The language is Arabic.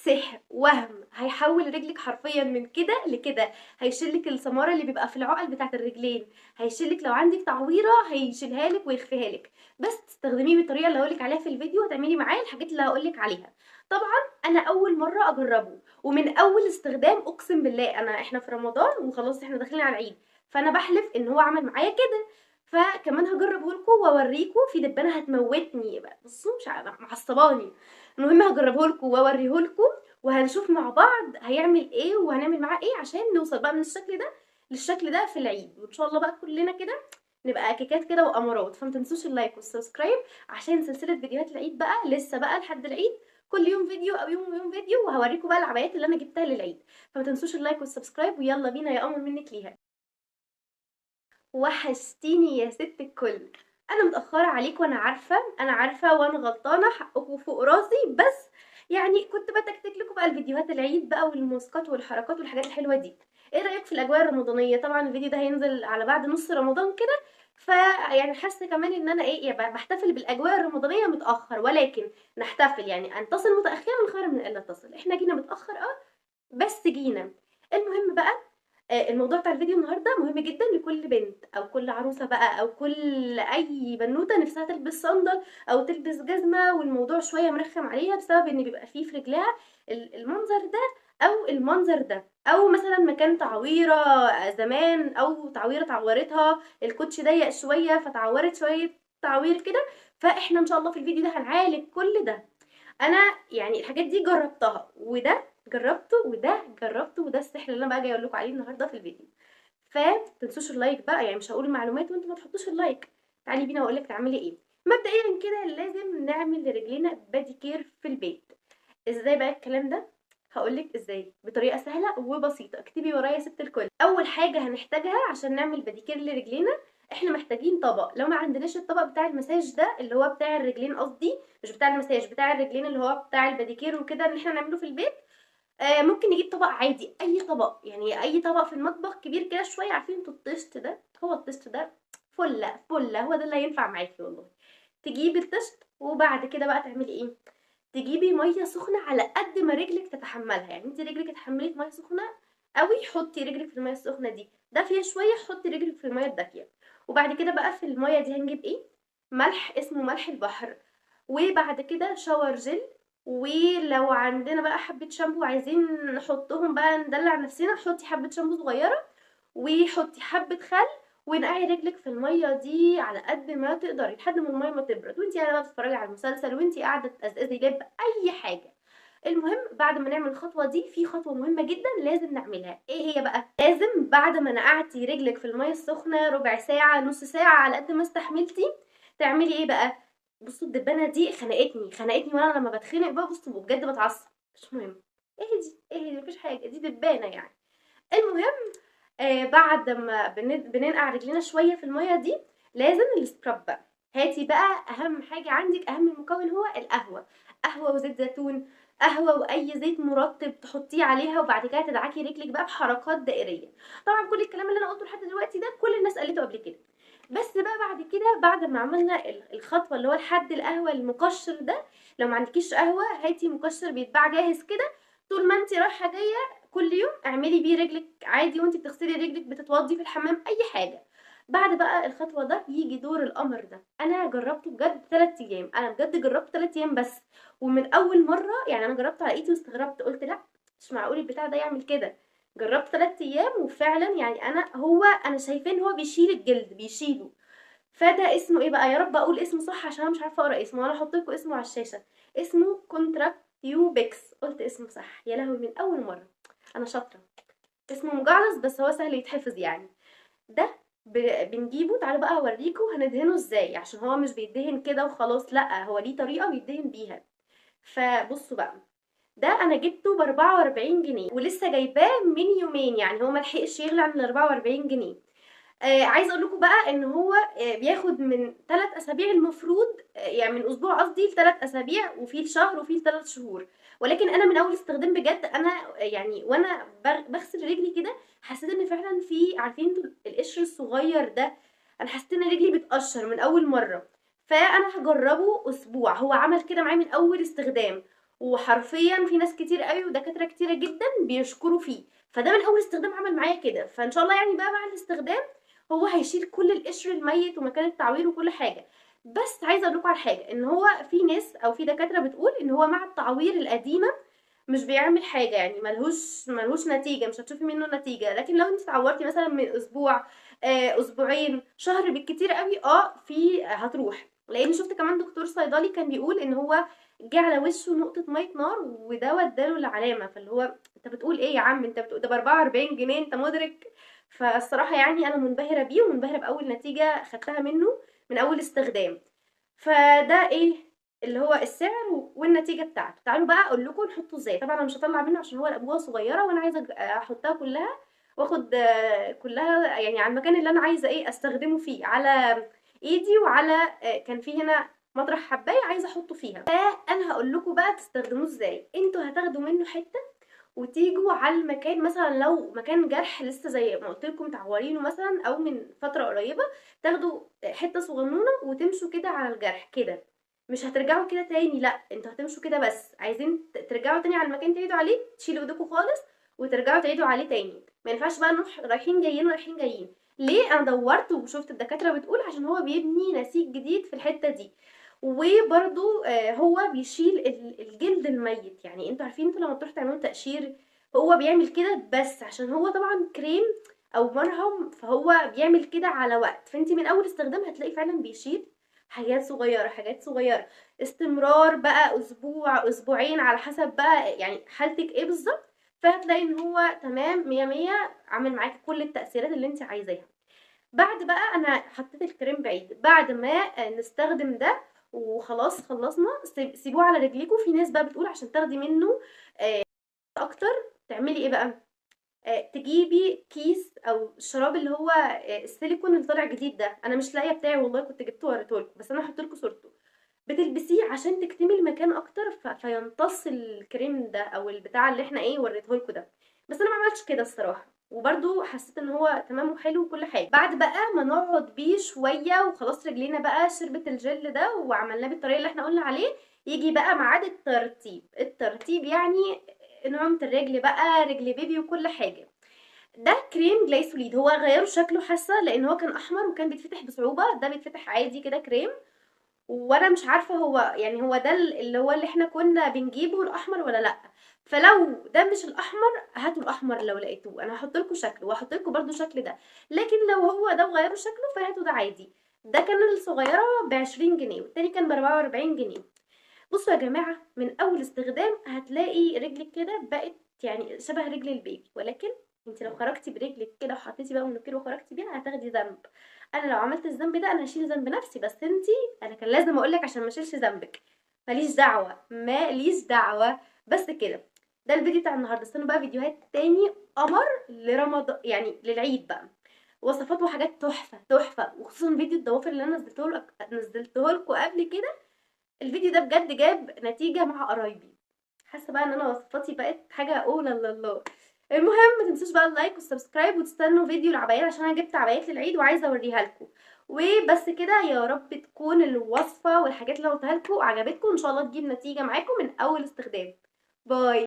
سحر وهم هيحول رجلك حرفيا من كده لكده. هيشيلك السماره اللي بيبقى في العقل بتاعه الرجلين، هيشيلك لو عندك تعويره هيشيلها لك ويخفيها لك. بس تستخدميه بالطريقه اللي هقولك عليها في الفيديو، هتعملي معاه الحاجات اللي هقولك عليها. طبعا انا اول مره اجربه، ومن اول استخدام اقسم بالله احنا في رمضان وخلاص احنا داخلين على العيد، فانا بحلف ان هو عمل معايا كده. فكمان هجربه لكم واوريكم، في دبانه هتموتني بقى، بصوا مش معصباني. المهم هجربه لكم واوريه لكم، وهنشوف مع بعض هيعمل ايه وهنعمل معاه ايه عشان نوصل بقى من الشكل ده للشكل ده في العيد، وان شاء الله بقى كلنا كده نبقى كيكات كده وامارات. فما تنسوش اللايك والسبسكرايب عشان سلسله فيديوهات العيد بقى لسه بقى لحد العيد، كل يوم فيديو او يوم ويوم فيديو، وهوريكم بقى العبايات اللي انا جبتها للعيد. فما تنسوش اللايك والسبسكرايب، ويلا بينا يا قمر منك ليها. وحشتيني يا ست الكل. انا متاخره عليك وانا عارفه، انا عارفه وانا غلطانه، حقكم فوق راسي، بس يعني كنت بتكتك لكم بقى الفيديوهات العيد بقى والموسيقات والحركات والحاجات الحلوه دي. ايه رايك في الاجواء الرمضانيه؟ طبعا الفيديو ده هينزل على بعد نص رمضان كده، فيعني حاسه كمان ان انا ايه يعني بحتفل بالاجواء الرمضانيه متاخر، ولكن نحتفل يعني ان تصل متاخرا خير من الا تصل. احنا جينا متاخر بس جينا. المهم بقى، الموضوع بتاع الفيديو النهارده مهم جدا لكل بنت او كل عروسه بقى او كل اي بنوته نفسها تلبس صندل او تلبس جزمه، والموضوع شويه مرخم عليها بسبب ان بيبقى فيه في رجلها المنظر ده او المنظر ده، او مثلا مكان تعويره زمان، او تعويره عورتها الكوتش ضيق شويه فتعورت شويه تعوير كده. فاحنا ان شاء الله في الفيديو ده هنعالج كل ده. انا يعني الحاجات دي جربتها، وده جربته وده جربته، وده السحر اللي انا بقى جايه اقول لكم عليه النهارده في الفيديو. فتنسوش اللايك بقى، يعني مش هقول المعلومات وانتوا ما تحطوش اللايك. تعالي بينا اقول لك تعملي ايه. مبدئيا كده لازم نعمل لرجلينا بادي كير في البيت. ازاي بقى الكلام ده؟ هقولك ازاي بطريقه سهله وبسيطه، اكتبي ورايا يا ست الكل. اول حاجه هنحتاجها عشان نعمل باديكير لرجلينا، احنا محتاجين طبق. لو ما عندناش الطبق بتاع المساج ده اللي هو بتاع الرجلين قصدي، مش بتاع المساج، بتاع الرجلين اللي هو بتاع الباديكير وكده اللي احنا نعمله في البيت، ممكن نجيب طبق عادي، اي طبق يعني اي طبق في المطبخ كبير كده شويه. عارفين انتوا الطشت ده؟ هو الطشت ده فله فله، هو ده اللي هينفع معاكي والله. تجيبي الطشت، وبعد كده بقى تعملي ايه؟ تجيبي ميه سخنه على قد ما رجلك تتحملها. يعني انت رجلك اتحملت ميه سخنه قوي، حطي رجلك في الميه السخنه دي. دافيه شويه، حطي رجلك في الميه الدافيه. وبعد كده بقى في الميه دي هنجيب ايه؟ ملح اسمه ملح البحر. وبعد كده شاور جل. ولو عندنا بقى حبه شامبو عايزين نحطهم بقى ندلع نفسنا، حطي حبه شامبو صغيره، وحطي حبه خل، ونقعي رجلك في الميه دي على قد ما تقدري لحد ما الميه ما تبرد، وانتي قاعده بقى بتتفرجي على المسلسل، وانتي قاعده تقزقزي لب، اي حاجه. المهم بعد ما نعمل الخطوه دي في خطوه مهمه جدا لازم نعملها. ايه هي بقى؟ لازم بعد ما نقعتي رجلك في الميه السخنه ربع ساعه نص ساعه على قد ما استحملتي، تعملي ايه بقى؟ بصوا الدبانه دي خنقتني وانا لما بتخنق بقى بصوا بجد بتعصب. مش مهم، اهدي اهدي مفيش حاجه، دي دبانه يعني. المهم بعد ما بننقع رجلنا شويه في الميه دي، لازم السكراب بقى. هاتي بقى اهم حاجه عندك، اهم مكون هو القهوه. قهوه وزيت زيتون، قهوه واي زيت مرطب تحطيه عليها، وبعد كده تدعكي رجلك بقى بحركات دائريه. طبعا كل الكلام اللي انا قلته لحد دلوقتي ده كل الناس قالته قبل كده. بس بقى بعد كده بعد ما عملنا الخطوه اللي هو لحد القهوه المقشر ده، لو ما عندكيش قهوه هاتي مقشر بيتباع جاهز كده. طول ما انت رايحه جايه كل يوم اعملي بيه رجلك عادي، وانت بتغسلي رجلك بتتوضي في الحمام اي حاجه. بعد بقى الخطوه ده يجي دور القمر ده. انا جربته بجد 3 ايام، انا بجد جربت 3 ايام بس. ومن اول مره يعني انا جربته على ايدي واستغربت، قلت لا مش معقول البتاع ده يعمل كده. جربت 3 ايام وفعلا يعني انا شايفاه ان هو بيشيل الجلد بيشيله. فده اسمه ايه بقى؟ يا رب اقول اسمه صح عشان انا مش عارفه اقرا اسمه، وانا هحط لكم اسمه على الشاشه. اسمه كونتراكتيوبكس. قلت اسمه صح يا لهوي من اول مره، انا شاطره. اسمه مجعلص بس هو سهل يتحفظ يعني. ده بنجيبه، تعالوا بقى اوريكم هندهنه ازاي، عشان هو مش بيدهن كده وخلاص، لا هو ليه طريقه بيدهن بيها. فبصوا بقى، ده انا جبته ب44 جنيه، ولسه جايباه من يومين، يعني هو ملحقش يغلى عن ال44 جنيه. عايزه اقول لكم بقى ان هو بياخد من 3 اسابيع المفروض، يعني من اسبوع قصدي ل3 اسابيع، وفي الشهر وفي ل3 شهور. ولكن انا من اول استخدام بجد انا يعني وانا بغسل رجلي كده حسيت ان فعلا في، عارفين انتوا القشر الصغير ده، انا حسيت ان رجلي بتقشر من اول مره. فانا هجربه اسبوع، هو عمل كده معايا من اول استخدام. وحرفيا في ناس كتير قوي ودكاتره كتيره جدا بيشكروا فيه. فده من اول استخدام عمل معايا كده، فان شاء الله يعني بقى مع الاستخدام هو هيشيل كل القشر الميت ومكان التعوير وكل حاجه. بس عايزه اقول لكم على حاجه، ان هو في ناس او في دكاتره بتقول ان هو مع التعوير القديمه مش بيعمل حاجه، يعني ملهوش نتيجه، مش هتشوفي منه نتيجه. لكن لو انت اتعورتي مثلا من اسبوع، اسبوعين، شهر بالكتير قوي، في هتروح. لان شفت كمان دكتور صيدلي كان بيقول ان هو جه على وشه نقطه ميه نار وده وداله العلامه. فاللي هو انت بتقول ايه يا عم؟ انت بتقول ده ب 44 جنيه، انت مدرك؟ فالصراحه يعني انا منبهره بيه ومنبهره باول نتيجه خدتها منه من اول استخدام. فده ايه اللي هو السعر والنتيجه بتاعته. تعالوا بقى اقول لكم نحطه ازاي. طبعا انا مش هطلع منه عشان هو الانبوبه صغيره وانا عايزه احطها كلها واخد كلها يعني على المكان اللي انا عايزه ايه استخدمه فيه، على ايدي وعلى كان في هنا مطرح حبايه عايزه احطه فيها. فانا هقول لكم بقى تستخدموه ازاي. انتوا هتاخدوا منه حته وتيجوا على المكان، مثلا لو مكان جرح لسه زي ما قلت لكم تعورينه مثلا او من فتره قريبه، تاخدوا حته صغنونه وتمشوا كده على الجرح كده. مش هترجعوا كده تاني، لا انتوا هتمشوا كده بس. عايزين ترجعوا تاني على المكان تعيدوا عليه، تشيلوا ايديكم خالص وترجعوا تعيدوا عليه تاني. ما ينفعش بقى نروح رايحين جايين رايحين جايين. ليه؟ انا دورت وشفت الدكاتره بتقول عشان هو بيبني نسيج جديد في الحته دي. وبرده هو بيشيل الجلد الميت. يعني انتوا عارفين انتوا لما بتروحوا تعملوا تقشير هو بيعمل كده، بس عشان هو طبعا كريم او مرهم فهو بيعمل كده على وقت. فانت من اول استخدام هتلاقي فعلا بيشيل حاجات صغيره حاجات صغيره. استمرار بقى اسبوع اسبوعين على حسب بقى يعني حالتك ايه بالظبط، فهتلاقي ان هو تمام مية مية، عامل معاكي كل التأثيرات اللي انت عايزاها. بعد بقى انا حطيت الكريم بعيد بعد ما نستخدم ده وخلاص خلصنا. سيبوه على رجليكم. في ناس بقى بتقول عشان تاخدي منه اكتر تعملي ايه بقى؟ تجيبي كيس او الشراب اللي هو السيليكون اللي طالع جديد ده. انا مش لاقيه بتاعي والله، كنت جبته وريته لكم، بس انا هحط لكم صورته. بتلبسيه عشان تكتمي المكان اكتر فيمتص الكريم ده او البتاع اللي احنا ايه وريته لكم ده. بس انا ما عملتش كده الصراحه، وبرده حسيت ان هو تمام وحلو وكل حاجه. بعد بقى ما نقعد بيه شويه وخلاص رجلينا بقى شربت الجل ده وعملناه بالطريقه اللي احنا قلنا عليه، يجي بقى ميعاد الترطيب يعني نعومة الرجل بقى، رجل بيبي وكل حاجه. ده كريم جلايسوليد. هو غيروا شكله حاسه لان هو كان احمر وكان بيتفتح بصعوبه، ده بيتفتح عادي كده كريم. وانا مش عارفه هو يعني هو ده اللي احنا كنا بنجيبه الاحمر ولا لا. فلو ده مش الاحمر هاتوا الاحمر لو لقيتوه. انا هحط لكم شكله وهحط لكم برده شكل ده. لكن لو هو ده وغيروا شكله فهاتوا ده عادي. ده كان الصغيره ب20 جنيه والتاني كان ب44 جنيه. بصوا يا جماعه، من اول استخدام هتلاقي رجلك كده بقت يعني شبه رجل البيبي. ولكن انت لو خرجتي برجلك كده وحطيتي بقى منوكير وخرجتي بيها هتاخدي ذنب. انا لو عملت الذنب ده انا هشيل ذنب نفسي، بس انت انا كان لازم اقولك عشان ما اشيلش ذنبك. ماليش دعوه ماليش دعوه. بس كده. ده الفيديو بتاع النهارده. استنوا بقى فيديوهات تاني قمر لرمضان يعني للعيد بقى، وصفات وحاجات تحفه تحفه. وخصوصا فيديو الضوافر اللي انا نزلته لكم قبل كده. الفيديو ده بجد جاب نتيجه مع قرايبي. حاسه بقى ان انا وصفاتي بقت حاجه اولا الله. المهم ما تنسوش بقى اللايك والسبسكرايب وتستنوا فيديو العبايات عشان انا جبت عبايات للعيد وعايزه اوريها لكم. وبس كده، يا رب تكون الوصفه والحاجات اللي قلتها لكم عجبتكم، ان شاء الله تجيب نتيجه معاكم من اول استخدام. باي.